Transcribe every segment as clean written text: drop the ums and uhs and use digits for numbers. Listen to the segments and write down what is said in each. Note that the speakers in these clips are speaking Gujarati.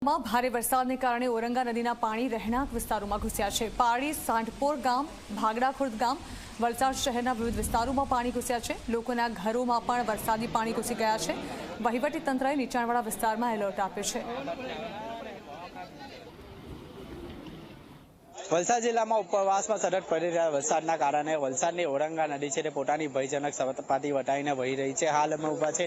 જિલ્લામાં ભારે વરસાદને કારણે ઓરંગા નદીના પાણી રહેણાંક વિસ્તારોમાં ઘૂસ્યા છે। પારડી, સાંઢપોર ગામ, ભાગડા ખુર્દ ગામ, વલસાડ શહેરના વિવિધ વિસ્તારોમાં પાણી ઘૂસ્યા છે। લોકોના ઘરોમાં પણ વરસાદી પાણી ઘૂસી ગયા છે। વહીવટી તંત્રએ નીચાણવાળા વિસ્તારમાં એલર્ટ આપ્યું છે। વલસાડ જિલ્લામાં ઉપરવાસમાં સતત પડી રહ્યા વરસાદના કારણે વલસાડની ઓરંગા નદી છે તે પોતાની ભયજનક સપાટી વટાઈને વહી રહી છે। હાલ અમે ઊભા છે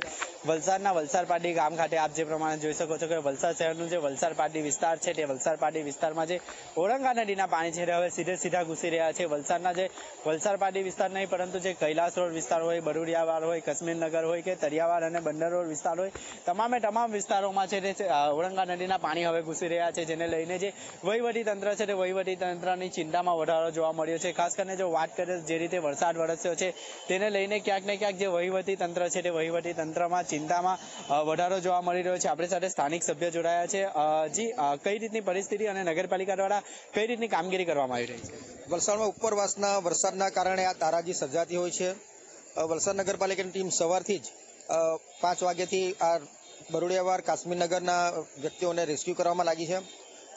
વલસાડના વલસાડ પાટી ગામ ખાતે। આપ જે પ્રમાણે જોઈ શકો છો કે વલસાડ શહેરનું જે વલસાડ પાટી વિસ્તાર છે તે વલસાડ પાટી વિસ્તારમાં જે ઓરંગા નદીના પાણી છે તે હવે સીધા ઘૂસી રહ્યા છે। વલસાડના જે વલસાડ પાટી વિસ્તાર નહીં પરંતુ જે કૈલાસ રોડ વિસ્તાર હોય, બરુડિયાવાડ હોય, કશ્મીરનગર હોય કે તરિયાવાડ અને બંદર રોડ વિસ્તાર હોય, તમામ વિસ્તારોમાં છે તે ઓરંગા નદીના પાણી હવે ઘૂસી રહ્યા છે, જેને લઈને જે વહીવટી તંત્ર છે તે વહીવટી તંત્રની ચિંતામાં વધારો જોવા મળ્યો છે। ખાસ કરીને જો વાત કરીએ જે રીતે વરસાદ વરસ્યો છે તેને લઈને ક્યાંક ને ક્યાંક જે વહીવટી તંત્ર છે તે વહીવટી તંત્રમાં ચિંતામાં વધારો જોવા મળી રહ્યો છે। આપણી સાથે સ્થાનિક સભ્ય જોડાયા છે। જી, કઈ રીતની પરિસ્થિતિ અને નગરપાલિકા દ્વારા કઈ રીતની કામગીરી કરવામાં આવી રહી છે? વલસાડમાં ઉપરવાસના વરસાદના કારણે આ તારાજી સર્જાતી હોય છે। વલસાડ નગરપાલિકાની ટીમ સવારથી જ 5 વાગ્યાથી આ બરુડિયાવાડ, કાશ્મીરનગરના વ્યક્તિઓને રેસ્ક્યુ કરવામાં લાગી છે।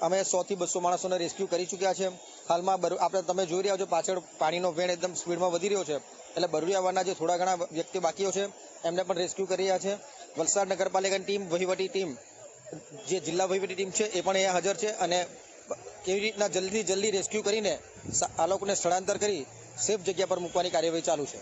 અમે 100 થી 200 માણસોને રેસ્ક્યુ કરી ચૂક્યા છે। હાલમાં આપણે તમે જોઈ રહ્યા છો પાછળ પાણીનો વેણ એકદમ સ્પીડમાં વધી રહ્યો છે, એટલે બરુડિયાવાડના જે થોડા ઘણા વ્યક્તિ બાકીઓ છે એમને પણ રેસ્ક્યુ કરી રહ્યા છે। વલસાડ નગરપાલિકાની ટીમ, વહીવટી ટીમ, જે જિલ્લા વહીવટી ટીમ છે એ પણ અહીંયા હાજર છે અને કેવી રીતના જલ્દી રેસ્ક્યુ કરીને આ લોકોને સ્થળાંતર કરી સેફ જગ્યા પર મૂકવાની કાર્યવાહી ચાલુ છે।